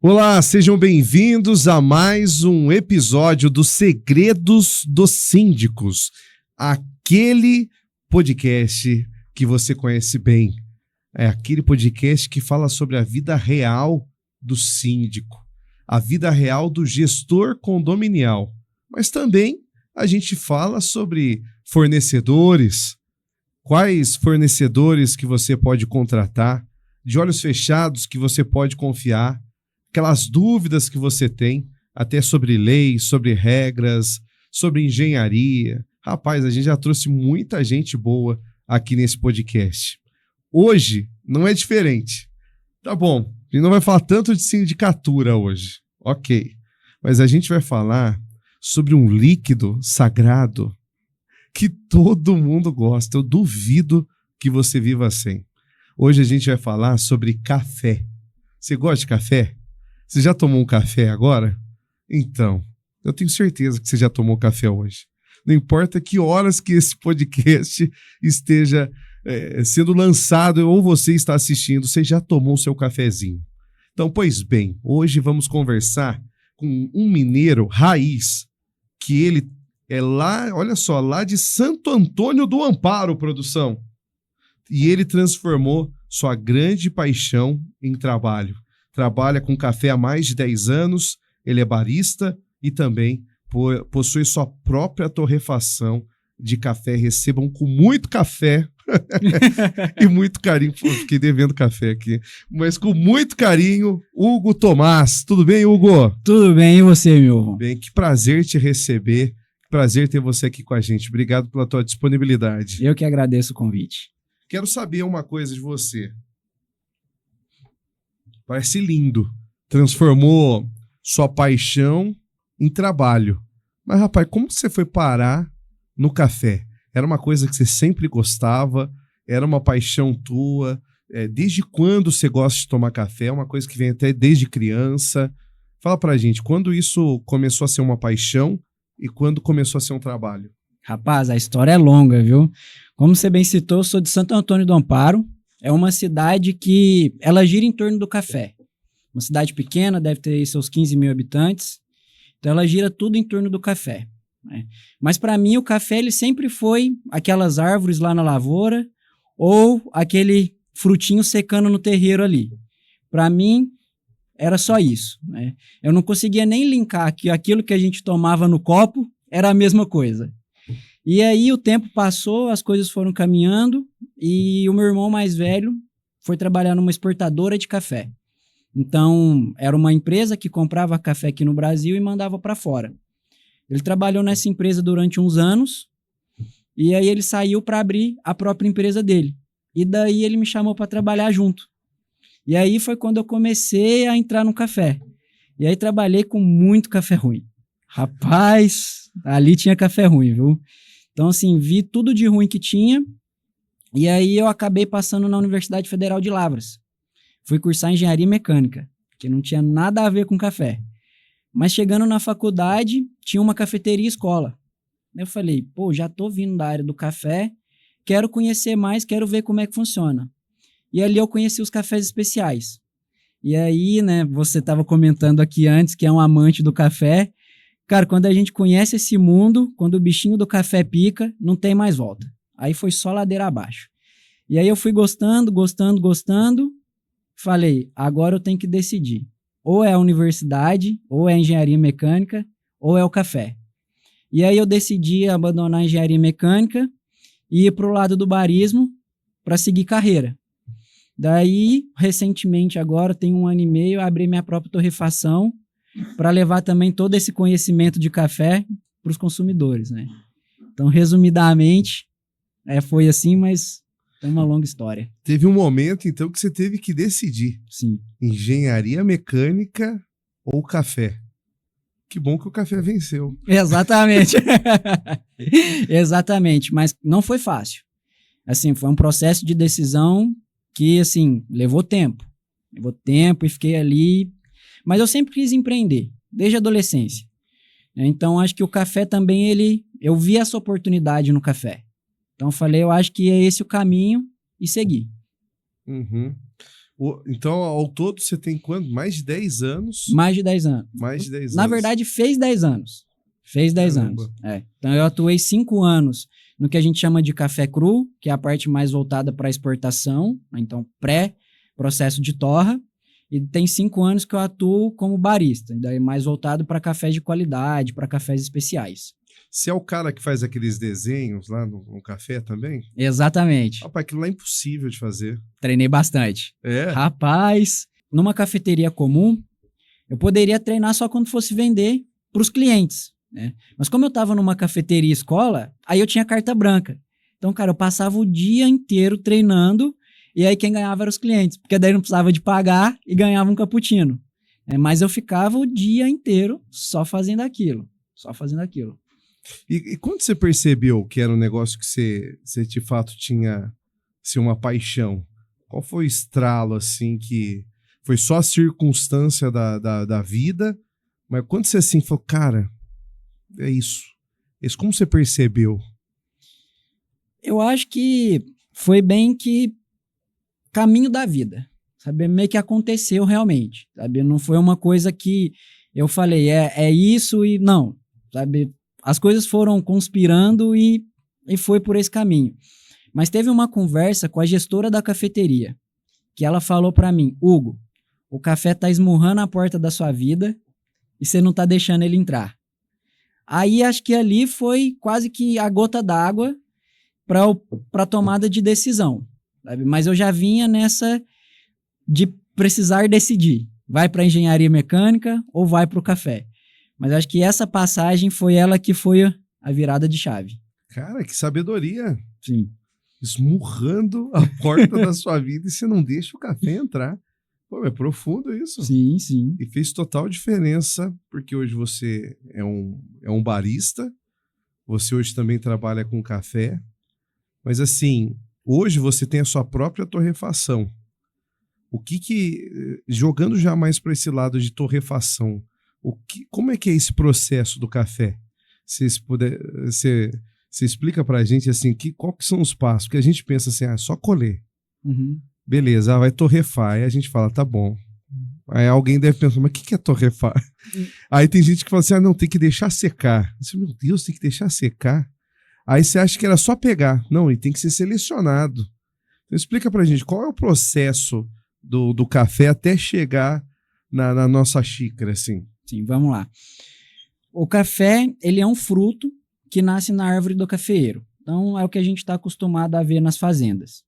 Olá, sejam bem-vindos a mais um episódio dos Segredos dos Síndicos, aquele podcast que você conhece bem. É aquele podcast que fala sobre a vida real do síndico, a vida real do gestor condominial. Mas também a gente fala sobre fornecedores, quais fornecedores que você pode contratar, de olhos fechados que você pode confiar, aquelas dúvidas que você tem, até sobre leis, sobre regras, sobre engenharia. Rapaz, a gente já trouxe muita gente boa aqui nesse podcast. Hoje não é diferente. Tá bom, a gente não vai falar tanto de sindicatura hoje, ok. Mas a gente vai falar sobre um líquido sagrado que todo mundo gosta. Eu duvido que você viva sem. Hoje a gente vai falar sobre café. Você gosta de café? Você já tomou um café agora? Então, eu tenho certeza que você já tomou café hoje. Não importa que horas que esse podcast esteja sendo lançado ou você está assistindo, você já tomou o seu cafezinho. Então, pois bem, hoje vamos conversar com um mineiro raiz, que ele é lá, olha só, lá de Santo Antônio do Amparo, produção. E ele transformou sua grande paixão em trabalho. Trabalha com café há mais de 10 anos, ele é barista e também possui sua própria torrefação de café. Recebam com muito café e muito carinho. Pô, fiquei devendo café aqui. Mas com muito carinho, Hugo Tomás. Tudo bem, Hugo? Tudo bem, e você, meu? Bem, que prazer te receber. Que prazer ter você aqui com a gente. Obrigado pela tua disponibilidade. Eu que agradeço o convite. Quero saber uma coisa de você. Parece lindo. Transformou sua paixão em trabalho. Mas, rapaz, como você foi parar no café? Era uma coisa que você sempre gostava? Era uma paixão tua? Desde quando você gosta de tomar café? É uma coisa que vem até desde criança. Fala pra gente, quando isso começou a ser uma paixão e quando começou a ser um trabalho? Rapaz, a história é longa, viu? Como você bem citou, eu sou de Santo Antônio do Amparo. É uma cidade que ela gira em torno do café. Uma cidade pequena, deve ter seus 15 mil habitantes. Então ela gira tudo em torno do café, né? Mas para mim o café ele sempre foi aquelas árvores lá na lavoura ou aquele frutinho secando no terreiro ali. Para mim era só isso, né? Eu não conseguia nem linkar que aquilo que a gente tomava no copo era a mesma coisa. E aí o tempo passou, as coisas foram caminhando e o meu irmão mais velho foi trabalhar numa exportadora de café. Então, era uma empresa que comprava café aqui no Brasil e mandava para fora. Ele trabalhou nessa empresa durante uns anos e aí ele saiu para abrir a própria empresa dele. E daí ele me chamou para trabalhar junto. E aí foi quando eu comecei a entrar no café. E aí trabalhei com muito café ruim. Rapaz, ali tinha café ruim, viu? Então, assim, vi tudo de ruim que tinha, e aí eu acabei passando na Universidade Federal de Lavras. Fui cursar engenharia mecânica, que não tinha nada a ver com café. Mas chegando na faculdade, tinha uma cafeteria escola. Eu falei, pô, já tô vindo da área do café, quero conhecer mais, quero ver como é que funciona. E ali eu conheci os cafés especiais. E aí, né, você estava comentando aqui antes que é um amante do café. Cara, quando a gente conhece esse mundo, quando o bichinho do café pica, não tem mais volta. Aí foi só ladeira abaixo. E aí eu fui gostando. Falei, agora eu tenho que decidir. Ou é a universidade, ou é a engenharia mecânica, ou é o café. E aí eu decidi abandonar a engenharia mecânica e ir para o lado do barismo para seguir carreira. Daí, recentemente agora, tem 1 ano e meio, eu abri minha própria torrefação para levar também todo esse conhecimento de café para os consumidores, né? Então, resumidamente, foi assim, mas é uma longa história. Teve um momento, então, que você teve que decidir. Sim. Engenharia mecânica ou café? Que bom que o café venceu. Exatamente. Exatamente, mas não foi fácil. Assim, foi um processo de decisão que, assim, levou tempo. Levou tempo e fiquei ali. Mas eu sempre quis empreender, desde a adolescência. Então, acho que o café também, eu vi essa oportunidade no café. Então, eu falei, eu acho que é esse o caminho e segui. Uhum. Então, ao todo, você tem quanto? Mais de 10 anos? Mais de 10 anos. Mais de 10 anos. Na verdade, fez 10 anos. Fez 10 Caramba. anos. Então, eu atuei 5 anos no que a gente chama de café cru, que é a parte mais voltada para exportação, então pré-processo de torra. E tem 5 anos que eu atuo como barista, daí mais voltado para cafés de qualidade, para cafés especiais. Você é o cara que faz aqueles desenhos lá no café também? Exatamente. Rapaz, aquilo lá é impossível de fazer. Treinei bastante. É? Rapaz, numa cafeteria comum, eu poderia treinar só quando fosse vender para os clientes, né? Mas como eu estava numa cafeteria escola, aí eu tinha carta branca. Então, cara, eu passava o dia inteiro treinando e aí quem ganhava eram os clientes, porque daí não precisava de pagar e ganhava um cappuccino. Mas eu ficava o dia inteiro só fazendo aquilo. E quando você percebeu que era um negócio que você de fato tinha assim, uma paixão? Qual foi o estralo, assim, que foi só a circunstância da vida? Mas quando você assim falou, cara, é isso. Como você percebeu? Eu acho que foi bem que caminho da vida, sabe? Meio que aconteceu realmente, sabe? Não foi uma coisa que eu falei, é isso e não, sabe? As coisas foram conspirando e foi por esse caminho. Mas teve uma conversa com a gestora da cafeteria, que ela falou pra mim, Hugo, o café tá esmurrando a porta da sua vida e você não tá deixando ele entrar. Aí acho que ali foi quase que a gota d'água para tomada de decisão, sabe? Mas eu já vinha nessa de precisar decidir, vai para engenharia mecânica ou vai para o café. Mas acho que essa passagem foi ela que foi a virada de chave. Cara, que sabedoria. Sim. Esmurrando a porta da sua vida e você não deixa o café entrar. Pô, é profundo isso. Sim, sim. E fez total diferença, porque hoje você é um barista, você hoje também trabalha com café, mas assim, hoje você tem a sua própria torrefação. Jogando já mais para esse lado de torrefação, como é que é esse processo do café? Você explica pra gente assim, qual que são os passos? Porque a gente pensa assim, só colher. Uhum. Beleza, vai torrefar. Aí a gente fala, tá bom. Aí alguém deve pensar, mas o que é torrefar? Aí tem gente que fala assim, não, tem que deixar secar. Disse, meu Deus, tem que deixar secar? Aí você acha que era só pegar. Não, e tem que ser selecionado. Então explica pra gente, qual é o processo do café até chegar na nossa xícara, assim? Sim, vamos lá. O café, ele é um fruto que nasce na árvore do cafeeiro. Então, é o que a gente está acostumado a ver nas fazendas.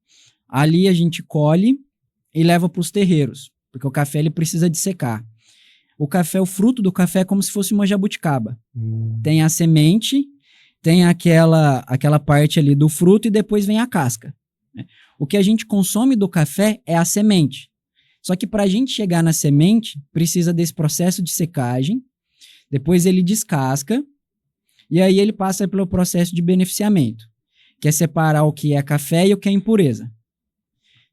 Ali a gente colhe e leva para os terreiros, porque o café ele precisa de secar. O fruto do café é como se fosse uma jabuticaba. Tem a semente, tem aquela parte ali do fruto e depois vem a casca. O que a gente consome do café é a semente. Só que para a gente chegar na semente, precisa desse processo de secagem, depois ele descasca, e aí ele passa pelo processo de beneficiamento, que é separar o que é café e o que é impureza.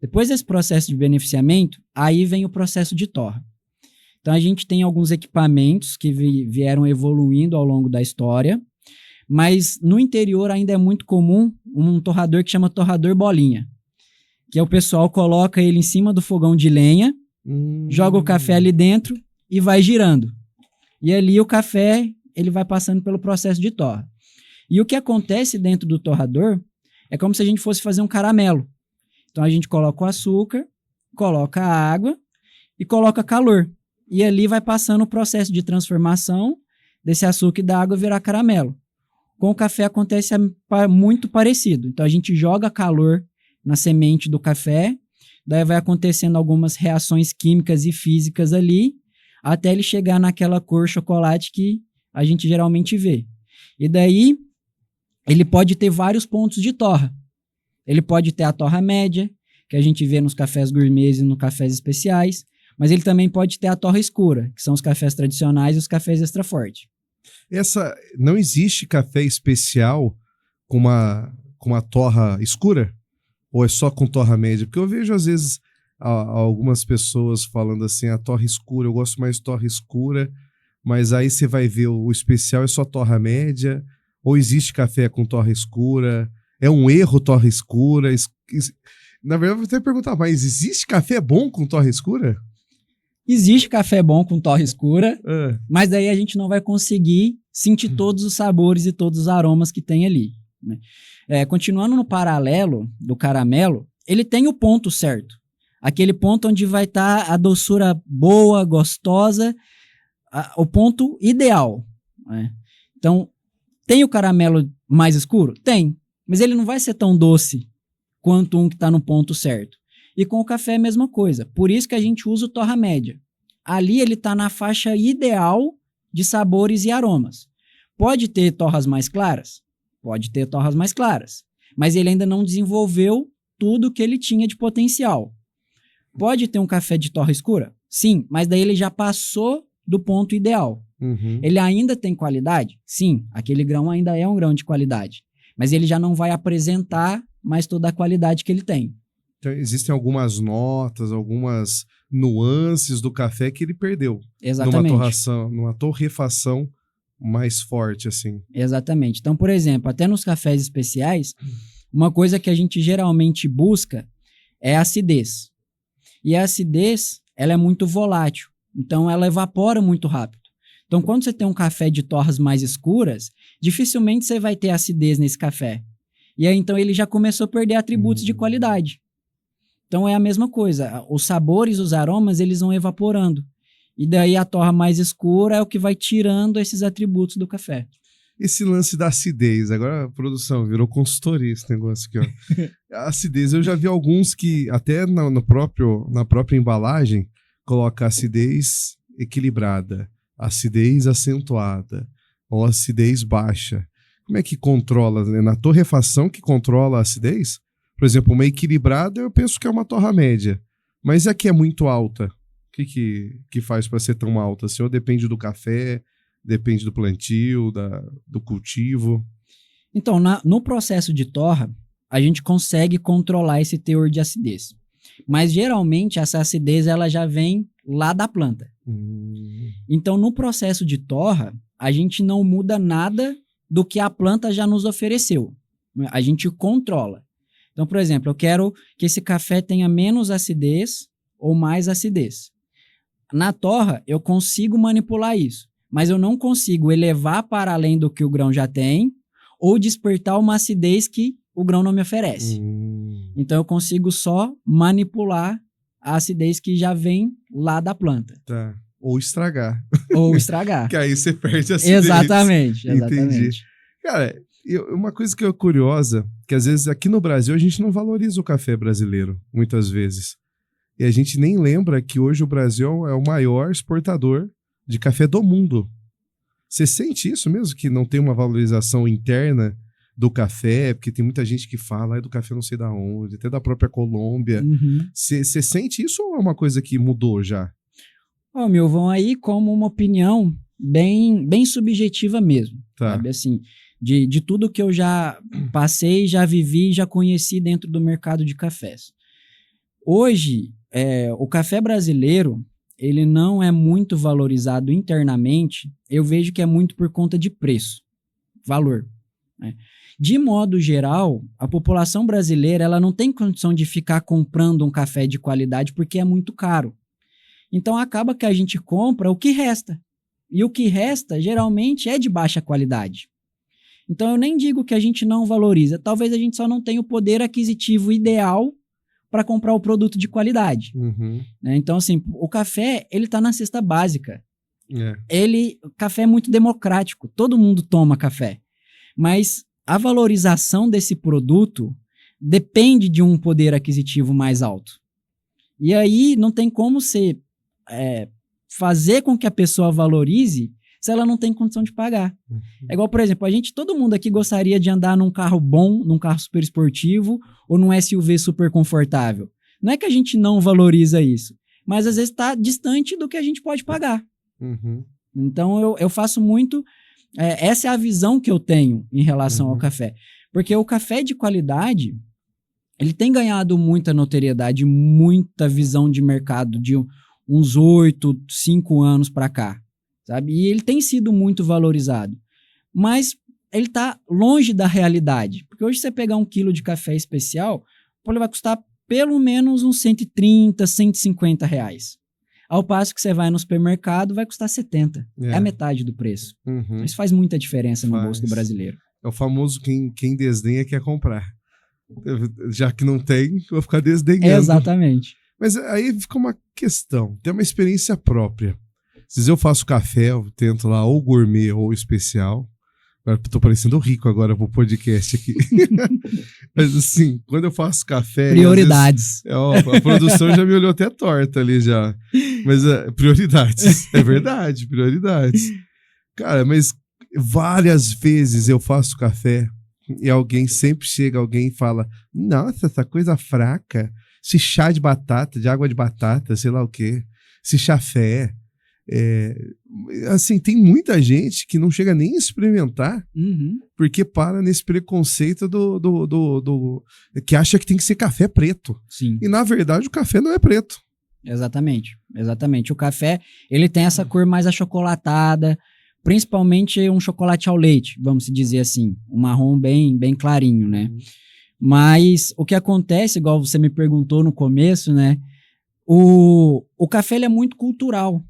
Depois desse processo de beneficiamento, aí vem o processo de torra. Então a gente tem alguns equipamentos que vieram evoluindo ao longo da história, mas no interior ainda é muito comum um torrador que chama torrador bolinha, que é o pessoal coloca ele em cima do fogão de lenha, joga o café ali dentro e vai girando. E ali o café ele vai passando pelo processo de torra. E o que acontece dentro do torrador é como se a gente fosse fazer um caramelo. Então a gente coloca o açúcar, coloca a água e coloca calor. E ali vai passando o processo de transformação desse açúcar e da água virar caramelo. Com o café acontece muito parecido. Então a gente joga calor na semente do café, daí vai acontecendo algumas reações químicas e físicas ali, até ele chegar naquela cor chocolate que a gente geralmente vê. E daí ele pode ter vários pontos de torra. Ele pode ter a torra média, que a gente vê nos cafés gourmets e nos cafés especiais, mas ele também pode ter a torra escura, que são os cafés tradicionais e os cafés extra forte. Não existe café especial com uma torra escura? Ou é só com torra média? Porque eu vejo, às vezes, algumas pessoas falando assim, a torra escura, eu gosto mais de torra escura, mas aí você vai ver o especial é só torra média, ou existe café com torra escura? É um erro torra escura? Na verdade, eu vou até perguntar, mas existe café bom com torra escura? Existe café bom com torra escura, Ah, mas daí a gente não vai conseguir sentir todos os sabores e todos os aromas que tem ali, né? Continuando no paralelo do caramelo, ele tem o ponto certo. Aquele ponto onde vai estar a doçura boa, gostosa, o ponto ideal, né? Então, tem o caramelo mais escuro? Tem, mas ele não vai ser tão doce quanto um que está no ponto certo. E com o café é a mesma coisa. Por isso que a gente usa o torra média. Ali ele está na faixa ideal de sabores e aromas. Pode ter torras mais claras? Pode ter torras mais claras. Mas ele ainda não desenvolveu tudo que ele tinha de potencial. Pode ter um café de torra escura? Sim, mas daí ele já passou do ponto ideal. uhum. Ele ainda tem qualidade? Sim, aquele grão ainda é um grão de qualidade. Mas ele já não vai apresentar mais toda a qualidade que ele tem. Então, existem algumas notas, algumas nuances do café que ele perdeu. Exatamente. Numa torrefação mais forte, assim. Exatamente. Então, por exemplo, até nos cafés especiais, uma coisa que a gente geralmente busca é a acidez. E a acidez, ela é muito volátil. Então, ela evapora muito rápido. Então, quando você tem um café de torras mais escuras, dificilmente você vai ter acidez nesse café. E aí, então, ele já começou a perder atributos de qualidade. Então, é a mesma coisa. Os sabores, os aromas, eles vão evaporando. E daí, a torra mais escura é o que vai tirando esses atributos do café. Esse lance da acidez, agora a produção virou consultoria esse negócio aqui, ó. A acidez, eu já vi alguns que até na própria embalagem coloca acidez equilibrada, acidez acentuada ou acidez baixa. Como é que controla? Né? Na torrefação que controla a acidez? Por exemplo, uma equilibrada eu penso que é uma torra média, mas aqui é muito alta. O que faz para ser tão alta? Assim, ou depende do café, depende do plantio, do cultivo? Então, no processo de torra, a gente consegue controlar esse teor de acidez. Mas, geralmente, essa acidez ela já vem lá da planta. Então, no processo de torra, a gente não muda nada do que a planta já nos ofereceu. A gente controla. Então, por exemplo, eu quero que esse café tenha menos acidez ou mais acidez. Na torra, eu consigo manipular isso, mas eu não consigo elevar para além do que o grão já tem ou despertar uma acidez que o grão não me oferece. Então, eu consigo só manipular a acidez que já vem lá da planta. Tá. Ou estragar. Ou estragar. Que aí você perde a acidez. Exatamente. Entendi. Cara, uma coisa que é curiosa, que às vezes aqui no Brasil a gente não valoriza o café brasileiro, muitas vezes. E a gente nem lembra que hoje o Brasil é o maior exportador de café do mundo. Você sente isso mesmo, que não tem uma valorização interna do café? Porque tem muita gente que fala do café não sei da onde, até da própria Colômbia. Você sente isso ou é uma coisa que mudou já? Meu, vão aí como uma opinião bem subjetiva mesmo. Tá. Sabe? Assim, de tudo que eu já passei, já vivi, já conheci dentro do mercado de cafés. Hoje, o café brasileiro, ele não é muito valorizado internamente. Eu vejo que é muito por conta de preço, valor, né? De modo geral, a população brasileira ela não tem condição de ficar comprando um café de qualidade porque é muito caro. Então, acaba que a gente compra o que resta. E o que resta, geralmente, é de baixa qualidade. Então, eu nem digo que a gente não valoriza. Talvez a gente só não tenha o poder aquisitivo ideal para comprar o produto de qualidade. Né? Então, assim, o café, ele está na cesta básica. O café é muito democrático. Todo mundo toma café. Mas a valorização desse produto depende de um poder aquisitivo mais alto. E aí, não tem como você fazer com que a pessoa valorize se ela não tem condição de pagar. É igual, por exemplo, todo mundo aqui gostaria de andar num carro bom, num carro super esportivo ou num SUV super confortável. Não é que a gente não valoriza isso, mas às vezes está distante do que a gente pode pagar. Então, eu faço muito... essa é a visão que eu tenho em relação ao café. Porque o café de qualidade, ele tem ganhado muita notoriedade, muita visão de mercado de uns 8, 5 anos para cá, sabe? E ele tem sido muito valorizado. Mas ele está longe da realidade. Porque hoje você pegar 1 quilo de café especial, ele vai custar pelo menos uns 130, 150 reais. Ao passo que você vai no supermercado, vai custar 70. É a metade do preço. Uhum. Isso faz muita diferença no bolso do brasileiro. É o famoso quem desdenha quer comprar. Já que não tem, eu vou ficar desdenhando. Exatamente. Mas aí fica uma questão. Tem uma experiência própria. Às vezes eu faço café, eu tento lá ou gourmet ou especial. Agora tô parecendo rico agora pro podcast aqui. Mas assim, quando eu faço café... Prioridades. A produção já me olhou até torta ali já. Mas prioridades. É verdade, prioridades. Cara, mas várias vezes eu faço café e alguém sempre chega, alguém e fala: nossa, essa coisa fraca. Esse chá de batata, de água de batata, sei lá o quê. Esse chafé. Assim, tem muita gente que não chega nem a experimentar, porque para nesse preconceito que acha que tem que ser café preto. Sim. E na verdade o café não é preto. Exatamente. O café, ele tem essa cor mais achocolatada, principalmente um chocolate ao leite, vamos dizer assim, um marrom bem, bem clarinho, né? Mas o que acontece, igual você me perguntou no começo, né? O café, ele é muito cultural.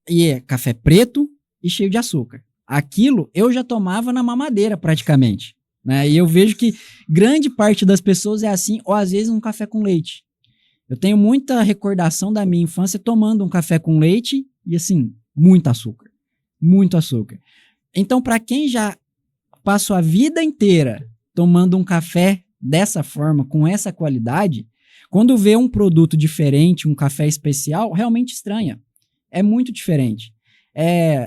E é café preto e cheio de açúcar. Aquilo eu já tomava na mamadeira praticamente, né? E eu vejo que grande parte das pessoas é assim, ou às vezes um café com leite. Eu tenho muita recordação da minha infância tomando um café com leite e assim, muito açúcar. Muito açúcar. Então, para quem já passou a vida inteira tomando um café dessa forma, com essa qualidade, quando vê um produto diferente, um café especial, realmente estranha. É muito diferente.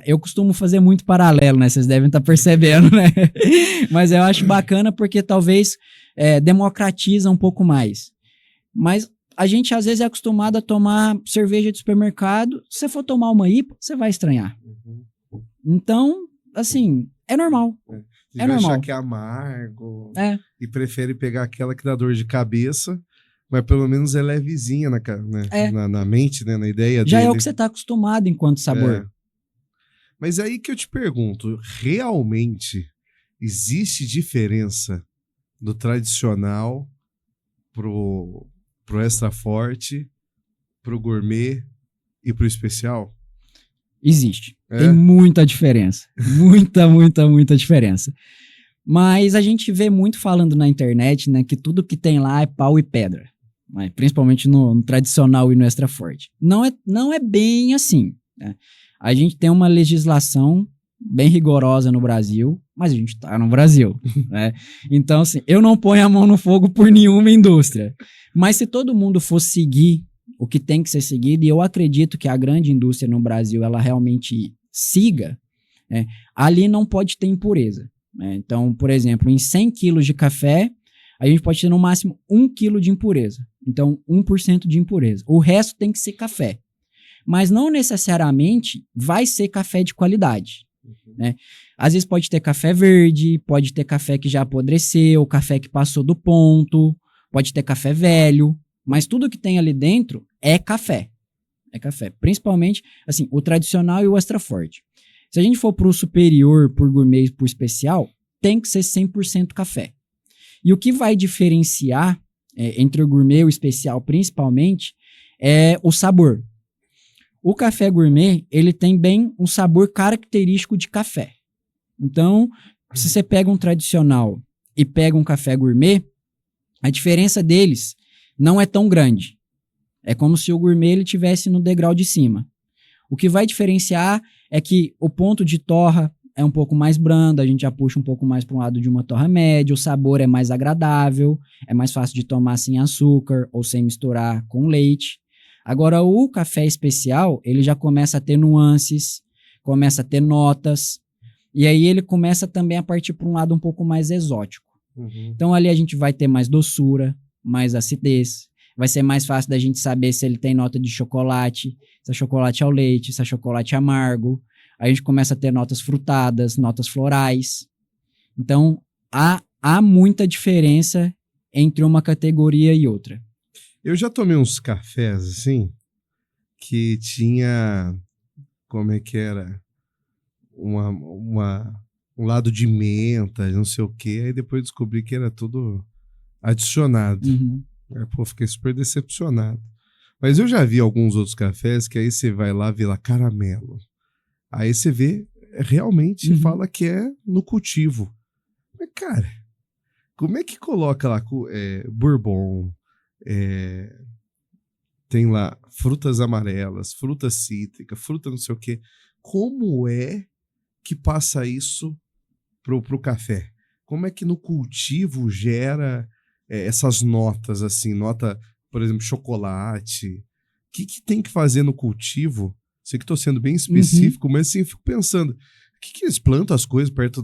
Eu costumo fazer muito paralelo, né? Vocês devem estar percebendo, né? Mas eu acho bacana porque talvez democratiza um pouco mais. Mas a gente às vezes é acostumado a tomar cerveja de supermercado. Se você for tomar uma IPA, você vai estranhar. Então, assim, é normal. Você vai achar que é amargo. E prefere pegar aquela que dá dor de cabeça. Mas pelo menos é levezinha na mente, né? Na ideia já dele. É o que você está acostumado enquanto sabor. Mas aí que eu te pergunto, realmente existe diferença do tradicional pro extra forte, pro gourmet e pro especial? Existe. Tem muita diferença. Muita diferença. Mas a gente vê muito falando na internet, né, que tudo que tem lá é pau e pedra. Principalmente no tradicional e no extra forte. Não é bem assim, né? A gente tem uma legislação bem rigorosa no Brasil, mas a gente tá no Brasil, né? Então, assim, eu não ponho a mão no fogo por nenhuma indústria. Mas se todo mundo for seguir o que tem que ser seguido, e eu acredito que a grande indústria no Brasil, ela realmente siga, né, ali não pode ter impureza, né? Então, por exemplo, em 100 quilos de café, a gente pode ter no máximo 1 quilo de impureza. Então, 1% de impureza. O resto tem que ser café. Mas não necessariamente vai ser café de qualidade, né? Às vezes pode ter café verde, pode ter café que já apodreceu, café que passou do ponto, pode ter café velho, mas tudo que tem ali dentro é café. É café. Principalmente, assim, o tradicional e o extra forte. Se a gente for pro superior, por gourmet e por especial, tem que ser 100% café. E o que vai diferenciar entre o gourmet e o especial, principalmente, é o sabor. O café gourmet, ele tem bem um sabor característico de café. Então, se você pega um tradicional e pega um café gourmet, a diferença deles não é tão grande. É como se o gourmet ele tivesse no degrau de cima. O que vai diferenciar é que o ponto de torra é um pouco mais brando, a gente já puxa um pouco mais para um lado de uma torra média, o sabor é mais agradável, é mais fácil de tomar sem açúcar ou sem misturar com leite. Agora, o café especial, ele já começa a ter nuances, começa a ter notas, e aí ele começa também a partir para um lado um pouco mais exótico. Então, ali a gente vai ter mais doçura, mais acidez, vai ser mais fácil da gente saber se ele tem nota de chocolate, se é chocolate ao leite, se é chocolate amargo. A gente começa a ter notas frutadas, notas florais. Então, há muita diferença entre uma categoria e outra. Eu já tomei uns cafés, assim, que tinha, como é que era? Um lado de menta, não sei o quê, aí depois descobri que era tudo adicionado. Pô, fiquei super decepcionado. Mas eu já vi alguns outros cafés que aí você vai lá, vê lá caramelo. Aí você vê, realmente fala que é no cultivo. Mas, cara, como é que coloca lá bourbon, tem lá frutas amarelas, fruta cítrica, fruta não sei o quê. Como é que passa isso pro café? Como é que no cultivo gera essas notas, assim, nota, por exemplo, chocolate? O que tem que fazer no cultivo? Sei que estou sendo bem específico, mas assim, eu fico pensando, que eles plantam as coisas perto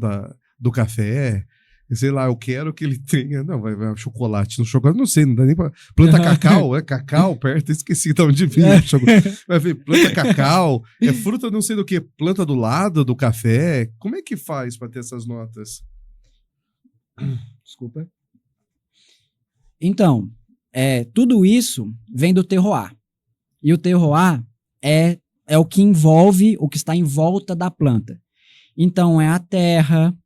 do café? Sei lá, eu quero que ele tenha... Não, vai chocolate. No chocolate, não sei, não dá nem pra... Planta cacau, cacau perto, esqueci de onde vinha. Vai ver, planta cacau, fruta não sei do que, planta do lado do café. Como é que faz para ter essas notas? Desculpa. Então, tudo isso vem do terroir. E o terroir é o que envolve, o que está em volta da planta. Então, é a terra,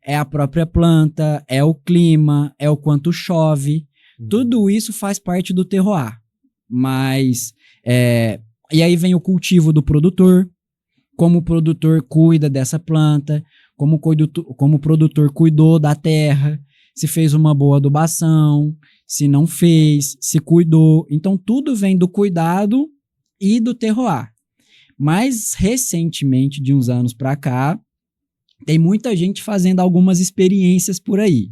é a própria planta, é o clima, é o quanto chove. Tudo isso faz parte do terroir. Mas, e aí vem o cultivo do produtor, como o produtor cuida dessa planta, como o produtor cuidou da terra, se fez uma boa adubação, se não fez, se cuidou. Então, tudo vem do cuidado e do terroir. Mas, recentemente, de uns anos para cá, tem muita gente fazendo algumas experiências por aí.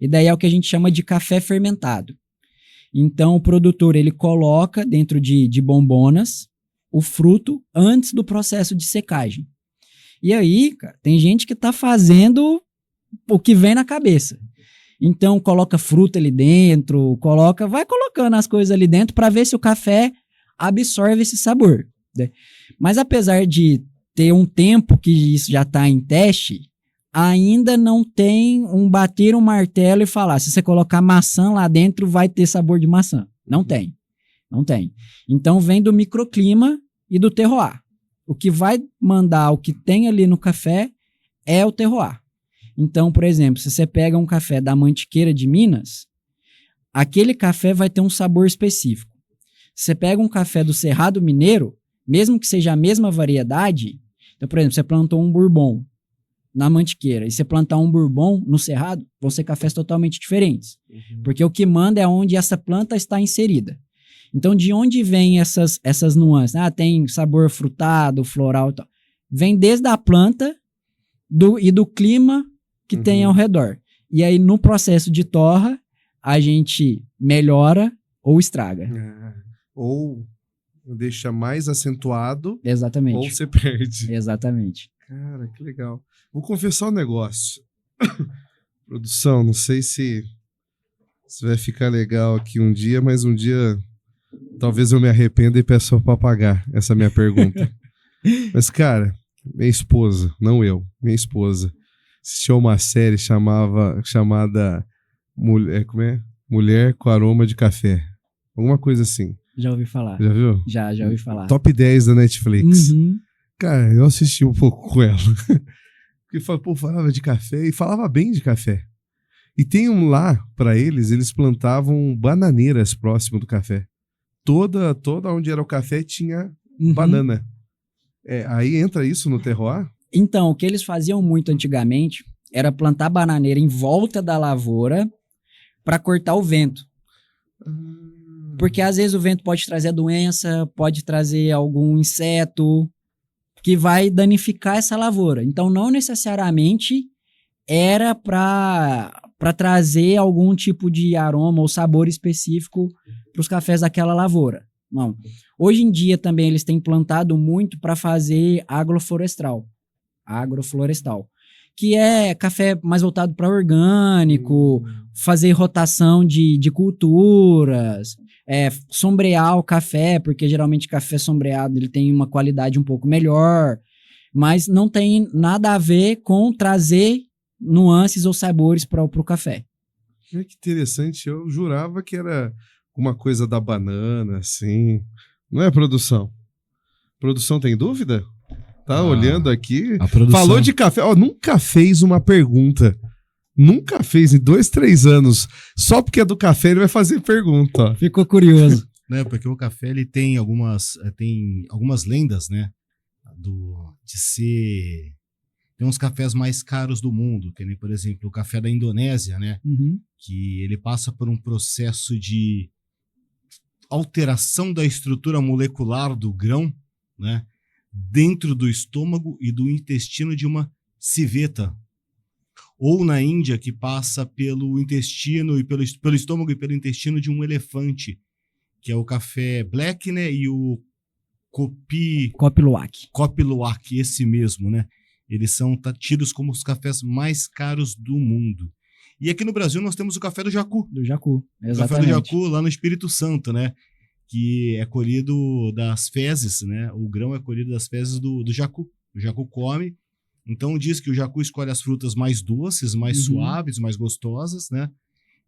E daí é o que a gente chama de café fermentado. Então, o produtor, ele coloca dentro de bombonas o fruto antes do processo de secagem. E aí, cara, tem gente que tá fazendo o que vem na cabeça. Então, coloca fruta ali dentro, vai colocando as coisas ali dentro para ver se o café absorve esse sabor, né? Mas apesar de ter um tempo que isso já está em teste, ainda não tem bater um martelo e falar, se você colocar maçã lá dentro, vai ter sabor de maçã. Não tem. Então, vem do microclima e do terroir. O que vai mandar o que tem ali no café é o terroir. Então, por exemplo, se você pega um café da Mantiqueira de Minas, aquele café vai ter um sabor específico. Se você pega um café do Cerrado Mineiro, mesmo que seja a mesma variedade, então, por exemplo, você plantou um bourbon na Mantiqueira e você plantar um bourbon no Cerrado, vão ser cafés totalmente diferentes. Porque o que manda é onde essa planta está inserida. Então, de onde vêm essas nuances? Tem sabor frutado, floral e tal. Vem desde a planta e do clima que tem ao redor. E aí, no processo de torra, a gente melhora ou estraga. Ou deixa mais acentuado. Exatamente. Ou você perde. Exatamente. Cara, que legal. Vou confessar um negócio. Produção, não sei se vai ficar legal aqui um dia, mas um dia talvez eu me arrependa e peça para pagar essa minha pergunta. Mas, cara, minha esposa, não eu, minha esposa, assistiu uma série chamada Mulher com Aroma de Café. Alguma coisa assim. Já ouvi falar. Já viu? Já ouvi falar. Top 10 da Netflix. Cara, eu assisti um pouco com ela. Porque falava de café e falava bem de café. E tem lá, para eles plantavam bananeiras próximo do café. Toda onde era o café tinha banana. Aí entra isso no terroir? Então, o que eles faziam muito antigamente era plantar bananeira em volta da lavoura para cortar o vento. Porque às vezes o vento pode trazer doença, pode trazer algum inseto que vai danificar essa lavoura. Então, não necessariamente era para trazer algum tipo de aroma ou sabor específico para os cafés daquela lavoura. Não. Hoje em dia também eles têm plantado muito para fazer agroflorestal, que é café mais voltado para orgânico, fazer rotação de culturas, sombrear o café, porque geralmente café sombreado ele tem uma qualidade um pouco melhor, mas não tem nada a ver com trazer nuances ou sabores para o café. Que interessante, eu jurava que era uma coisa da banana, assim. Não é, produção? Produção tem dúvida? Tá olhando aqui. A produção... Falou de café. Nunca fez uma pergunta Nunca fez em 2, 3 anos. Só porque é do café, ele vai fazer pergunta. Ó. Ficou curioso. Né, porque o café ele tem algumas lendas, né? De ser. Tem uns cafés mais caros do mundo, que nem, por exemplo, o café da Indonésia, né? Uhum. Que ele passa por um processo de alteração da estrutura molecular do grão, né? Dentro do estômago e do intestino de uma civeta. Ou na Índia, que passa pelo intestino e pelo estômago e pelo intestino de um elefante, que é o café black, né? E o Kopi Luwak. Kopi Luwak, esse mesmo, né? Eles são tidos como os cafés mais caros do mundo. E aqui no Brasil nós temos o café do Jacu. Do Jacu, exatamente. O café do Jacu lá no Espírito Santo, né? Que é colhido das fezes, né? O grão é colhido das fezes do Jacu. O Jacu come. Então diz que o Jacu escolhe as frutas mais doces, mais suaves, mais gostosas, né?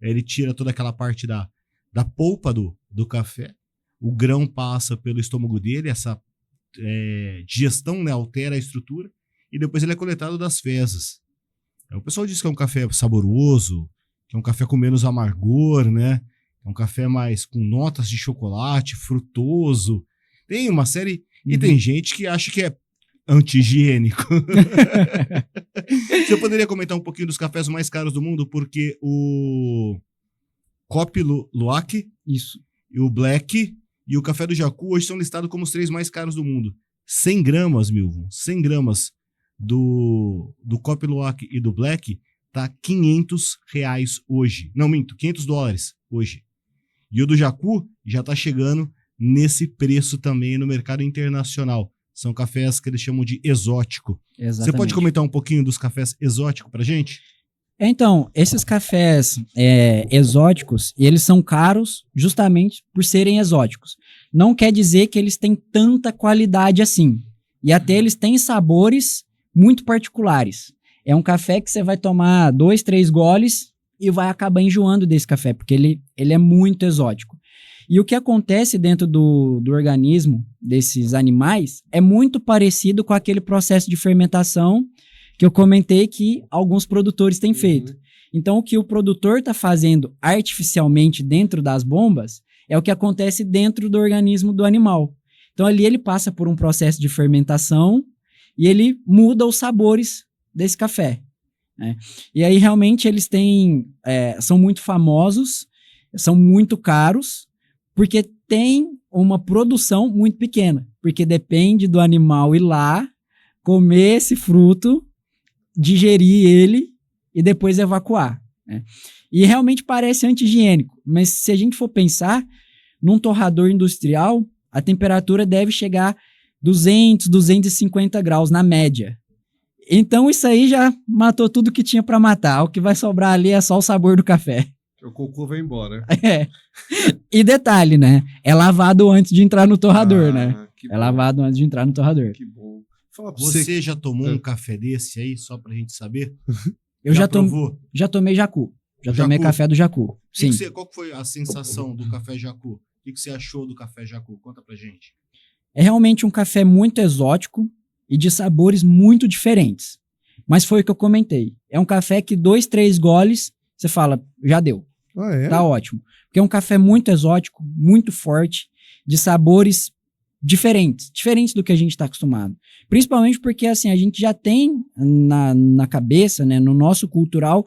Ele tira toda aquela parte da polpa do café. O grão passa pelo estômago dele, essa digestão, né, altera a estrutura. E depois ele é coletado das fezes. O pessoal diz que é um café saboroso, que é um café com menos amargor, né? É um café mais com notas de chocolate, frutoso. Tem uma série... E tem gente que acha que é anti-higiênico. Você poderia comentar um pouquinho dos cafés mais caros do mundo? Porque o Kopi Luwak, isso, e o Black e o café do Jacu hoje são listados como os 3 mais caros do mundo. 100 gramas, Milvon, 100 gramas do Kopi Luwak e do Black tá R$500 hoje. Não, minto, $500 hoje. E o do Jacu já tá chegando nesse preço também no mercado internacional. São cafés que eles chamam de exótico. Exatamente. Você pode comentar um pouquinho dos cafés exóticos pra gente? Então, esses cafés exóticos, eles são caros justamente por serem exóticos. Não quer dizer que eles têm tanta qualidade assim. E até eles têm sabores muito particulares. É um café que você vai tomar 2, 3 goles e vai acabar enjoando desse café, porque ele é muito exótico. E o que acontece dentro do organismo desses animais é muito parecido com aquele processo de fermentação que eu comentei que alguns produtores têm feito. Então, o que o produtor está fazendo artificialmente dentro das bombas é o que acontece dentro do organismo do animal. Então, ali ele passa por um processo de fermentação e ele muda os sabores desse café, né? E aí, realmente, eles são muito famosos, são muito caros, porque tem uma produção muito pequena, porque depende do animal ir lá, comer esse fruto, digerir ele e depois evacuar, né? E realmente parece anti-higiênico, mas se a gente for pensar, num torrador industrial, a temperatura deve chegar 200, 250 graus na média. Então isso aí já matou tudo que tinha para matar. O que vai sobrar ali é só o sabor do café. O cocô vai embora. E detalhe, né? É lavado antes de entrar no torrador, né? É lavado antes de entrar no torrador. Que bom. Fala pra Você já tomou um café desse aí, só pra gente saber? Eu já provou? Já tomei Jacu. Tomei café do Jacu. Sim. Qual que foi a sensação do café Jacu? O que você achou do café Jacu? Conta pra gente. É realmente um café muito exótico e de sabores muito diferentes. Mas foi o que eu comentei. É um café que 2, 3 goles, você fala, já deu. Tá ótimo. Porque é um café muito exótico, muito forte, de sabores diferentes do que a gente está acostumado. Principalmente porque, assim, a gente já tem na cabeça, né, no nosso cultural,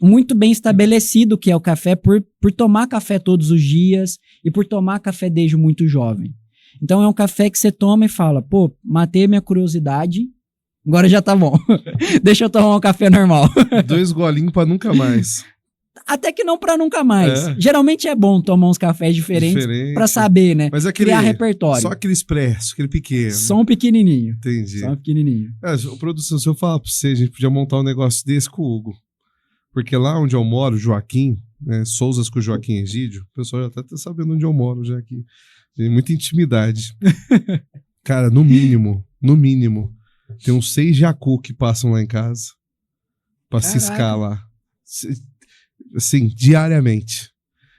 muito bem estabelecido o que é o café por tomar café todos os dias e por tomar café desde muito jovem. Então é um café que você toma e fala, pô, matei minha curiosidade, agora já tá bom. Deixa eu tomar um café normal. 2 golinhos pra nunca mais. Até que não pra nunca mais. Geralmente é bom tomar uns cafés diferentes pra saber, né? Mas criar repertório. Só aquele expresso, aquele pequeno. Só um pequenininho. Entendi. Só um pequenininho. Produção, se eu falar pra você, a gente podia montar um negócio desse com o Hugo. Porque lá onde eu moro, Joaquim, né, Souzas com o Joaquim Egídio, o pessoal já tá sabendo onde eu moro já aqui. Tem muita intimidade. Cara, no mínimo, tem uns 6 Jacu que passam lá em casa pra ciscar lá. Assim, diariamente.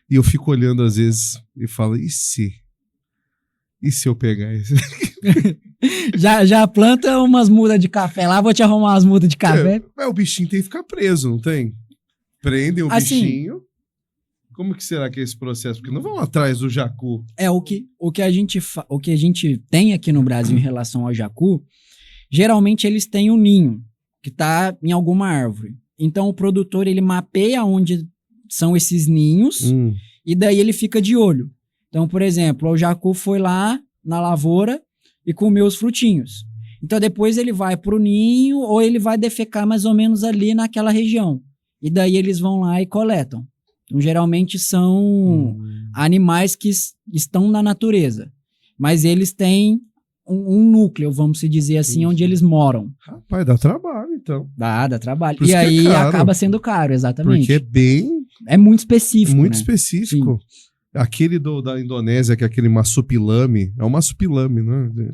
E eu fico olhando às vezes e falo, e se eu pegar esse? Já planta umas mudas de café lá, vou te arrumar umas mudas de café. O bichinho tem que ficar preso, não tem? Prendem o Assim, bichinho. Como que será que é esse processo? Porque não vão atrás do jacu. O que a gente tem aqui no Brasil em relação ao jacu, geralmente eles têm um ninho que está em alguma árvore. Então o produtor ele mapeia onde são esses ninhos e daí ele fica de olho. Então, por exemplo, o jacu foi lá na lavoura e comeu os frutinhos. Então depois ele vai pro ninho ou ele vai defecar mais ou menos ali naquela região. E daí eles vão lá e coletam. Então, geralmente são animais que estão na natureza, mas eles têm um núcleo, vamos se dizer assim, onde eles moram. Rapaz, dá trabalho, então. Dá trabalho. Por E isso que é aí caro. acaba sendo caro, exatamente. Porque é muito específico, muito né? específico. Sim. Aquele da Indonésia, que é aquele marsupilame, é um marsupilame, né?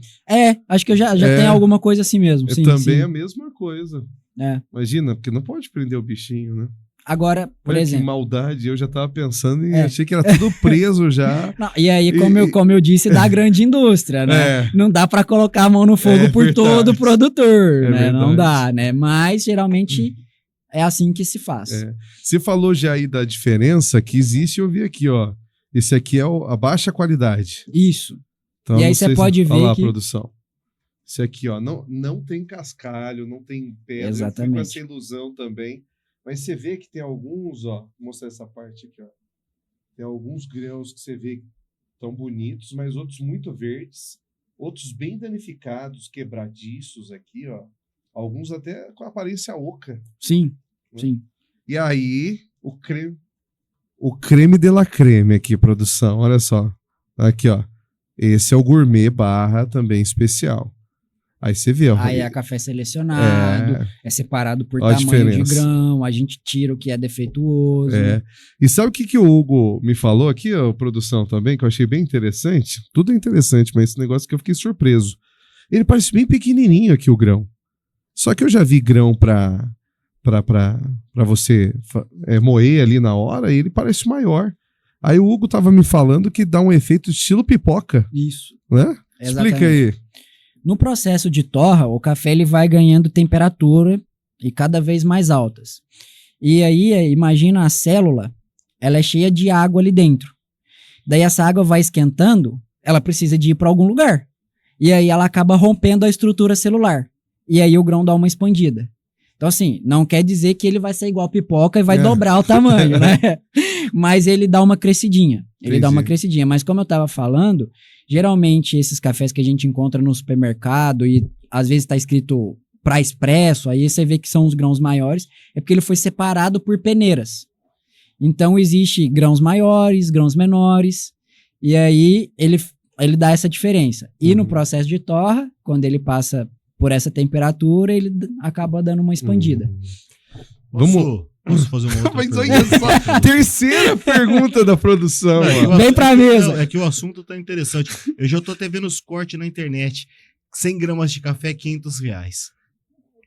Acho que já tem alguma coisa assim mesmo. Sim, também sim. é a mesma coisa. É. Imagina, porque não pode prender o bichinho, né? Agora, por exemplo... Que maldade, eu já tava pensando e achei que era tudo preso já. Não, e aí, como eu disse, da grande indústria, né? Não dá pra colocar a mão no fogo por verdade. Todo produtor, né? Verdade. Não dá, né? Mas, geralmente, é assim que se faz. Você falou já aí da diferença que existe, eu vi aqui, ó. Esse aqui é a baixa qualidade. Isso. Então, e aí você pode ver olha lá, que... produção. Esse aqui, ó, não tem cascalho, não tem pedra. Exatamente. Eu fico com essa ilusão também. Mas você vê que tem alguns, ó, vou mostrar essa parte aqui, ó. Tem alguns grãos que você vê que estão bonitos, mas outros muito verdes, outros bem danificados, quebradiços aqui, ó. Alguns até com aparência oca. Sim, né? Sim. E aí, o creme de la creme aqui, produção, olha só. Aqui, ó. Esse é o gourmet barra também especial. Aí você vê, ó. Aí é café selecionado, é separado por tamanho de grão, a gente tira o que é defeituoso. E sabe o que o Hugo me falou aqui, ó, produção também, que eu achei bem interessante? Tudo é interessante, mas esse negócio que eu fiquei surpreso. Ele parece bem pequenininho aqui o grão. Só que eu já vi grão pra você moer ali na hora e ele parece maior. Aí o Hugo tava me falando que dá um efeito estilo pipoca. Isso. Né? Explica aí. No processo de torra, o café ele vai ganhando temperatura e cada vez mais altas. E aí, imagina a célula, ela é cheia de água ali dentro. Daí essa água vai esquentando, ela precisa de ir para algum lugar. E aí ela acaba rompendo a estrutura celular. E aí o grão dá uma expandida. Então assim, não quer dizer que ele vai ser igual pipoca e vai dobrar o tamanho, né? Mas ele dá uma crescidinha. Dá uma crescidinha. Mas como eu tava falando, geralmente esses cafés que a gente encontra no supermercado e às vezes tá escrito para expresso, aí você vê que são os grãos maiores, é porque ele foi separado por peneiras. Então existe grãos maiores, grãos menores, e aí ele dá essa diferença. E no processo de torra, quando ele passa por essa temperatura, ele acaba dando uma expandida. Posso fazer uma outra pergunta? Terceira pergunta da produção. Vem pra mesa. É que o assunto tá interessante. Eu já tô até vendo os cortes na internet. 100 gramas de café, R$500.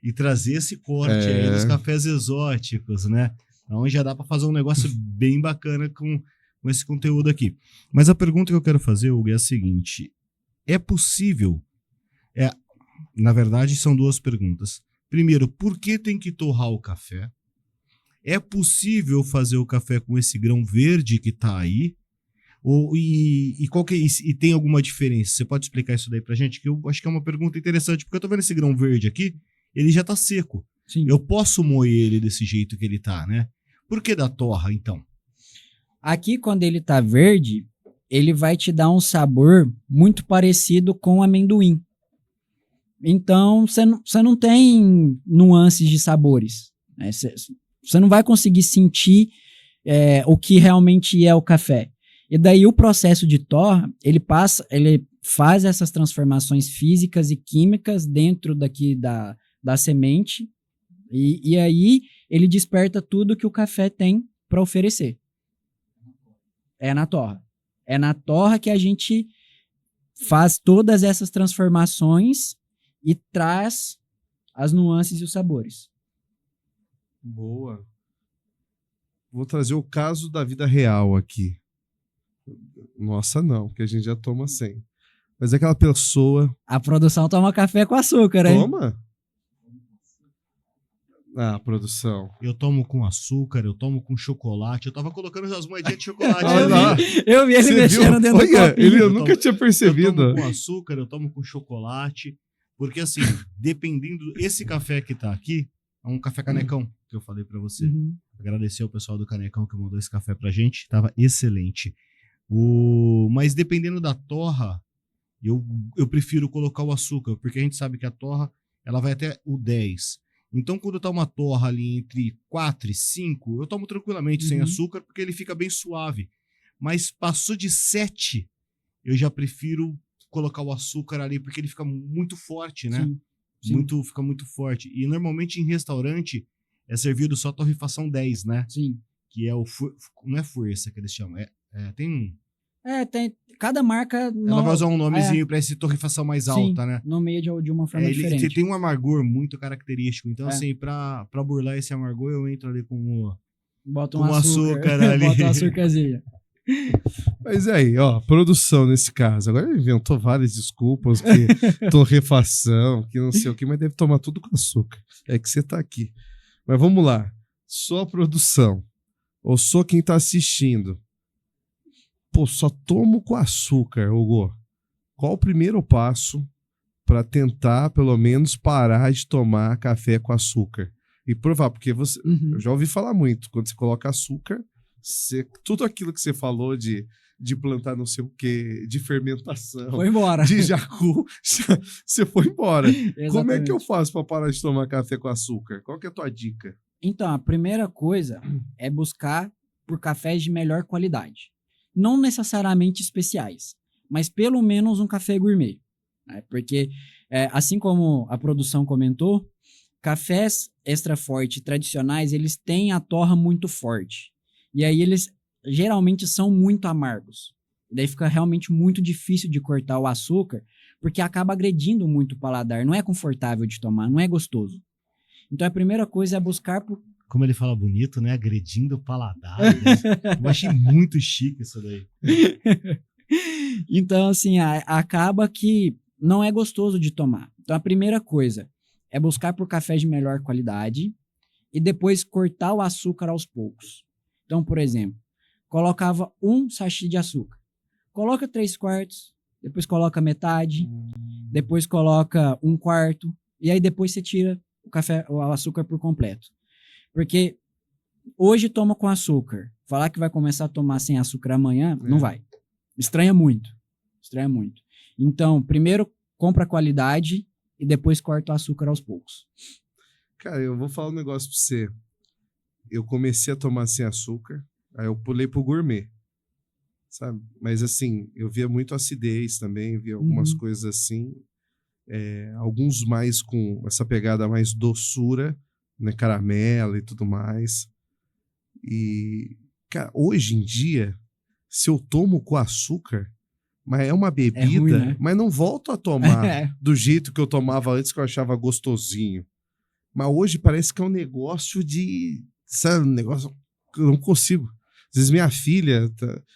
E trazer esse corte aí dos cafés exóticos, né? Então já dá para fazer um negócio bem bacana com esse conteúdo aqui. Mas a pergunta que eu quero fazer, Hugo, é a seguinte. É possível... Na verdade, são duas perguntas. Primeiro, por que tem que torrar o café? É possível fazer o café com esse grão verde que está aí? E tem alguma diferença? Você pode explicar isso daí pra gente? Que eu acho que é uma pergunta interessante, porque eu tô vendo esse grão verde aqui, ele já tá seco. Sim. Eu posso moer ele desse jeito que ele tá, né? Por que da torra, então? Aqui, quando ele tá verde, ele vai te dar um sabor muito parecido com amendoim. Então, você não tem nuances de sabores. Né? Você não vai conseguir sentir o que realmente é o café. E daí o processo de torra, ele faz essas transformações físicas e químicas dentro daqui da semente e aí ele desperta tudo que o café tem para oferecer. É na torra. É na torra que a gente faz todas essas transformações e traz as nuances e os sabores. Boa. Vou trazer o caso da vida real aqui. Nossa, não, porque a gente já toma 100. Mas aquela pessoa... A produção toma café com açúcar, hein? Toma? Ah, produção. Eu tomo com açúcar, eu tomo com chocolate. Eu tava colocando as moedinhas de chocolate. Olha lá. Eu vi ele Você mexendo viu? dentro do Olha, copinho. eu nunca tinha Eu percebido. tomo com açúcar, eu tomo com chocolate. Porque assim, dependendo... Esse café que tá aqui é um café canecão, que eu falei pra você. Uhum. Agradecer ao pessoal do Canecão que mandou esse café pra gente. Tava excelente. Mas dependendo da torra, eu prefiro colocar o açúcar, porque a gente sabe que a torra ela vai até o 10. Então, quando tá uma torra ali entre 4 e 5, eu tomo tranquilamente sem açúcar, porque ele fica bem suave. Mas passou de 7, eu já prefiro colocar o açúcar ali, porque ele fica muito forte, né? Sim. Fica muito forte. E normalmente em restaurante é servido só torrefação 10, né? Sim. Que é o... Não é força que eles chamam. Tem um... Tem... Cada marca... Ela vai usar um nomezinho pra essa torrefação mais alta, né? No meio de uma forma Ele diferente. tem um amargor muito característico. Então, É. assim, pra burlar esse amargor, eu entro ali com Bota com açúcar ali. Bota um açúcarzinho. Mas aí, ó, produção nesse caso. Agora ele inventou várias desculpas, que torrefação, que não sei o que, mas deve tomar tudo com açúcar. É que você tá aqui. Mas vamos lá. Só a produção. Ou só quem tá assistindo. Pô, só tomo com açúcar, Hugo. Qual o primeiro passo para tentar, pelo menos, parar de tomar café com açúcar? E provar, porque você, eu já ouvi falar muito, quando você coloca açúcar, tudo aquilo que você falou de plantar não sei o quê, de fermentação, Foi embora. de jacu, você foi embora. Como é que eu Exatamente. faço para parar de tomar café com açúcar? Qual que é a tua dica? Então, a primeira coisa é buscar por cafés de melhor qualidade. Não necessariamente especiais, mas pelo menos um café gourmet. Né? Porque, assim como a produção comentou, cafés extra forte tradicionais, eles têm a torra muito forte. E aí eles geralmente são muito amargos. E daí fica realmente muito difícil de cortar o açúcar, porque acaba agredindo muito o paladar. Não é confortável de tomar, não é gostoso. Então a primeira coisa é buscar por... Como ele fala bonito, né? Agredindo o paladar. Né? Eu achei muito chique isso daí. Então, assim, acaba que não é gostoso de tomar. Então a primeira coisa é buscar por cafés de melhor qualidade e depois cortar o açúcar aos poucos. Então, por exemplo, colocava um sachê de açúcar. Coloca 3/4, depois coloca metade, depois coloca 1/4, e aí depois você tira o açúcar por completo. Porque hoje toma com açúcar. Falar que vai começar a tomar sem açúcar amanhã, não vai. Estranha muito. Estranha muito. Então, primeiro compra qualidade e depois corta o açúcar aos poucos. Cara, eu vou falar um negócio pra você. Eu comecei a tomar sem açúcar, aí eu pulei pro gourmet, sabe? Mas assim, eu via muito acidez também, via algumas coisas assim, alguns mais com essa pegada mais doçura, né, caramelo e tudo mais. E, cara, hoje em dia, se eu tomo com açúcar, mas é uma bebida, ruim, né? mas não volto a tomar do jeito que eu tomava antes, que eu achava gostosinho. Mas hoje parece que é um negócio de... Sabe, um negócio que eu não consigo. Às vezes minha filha...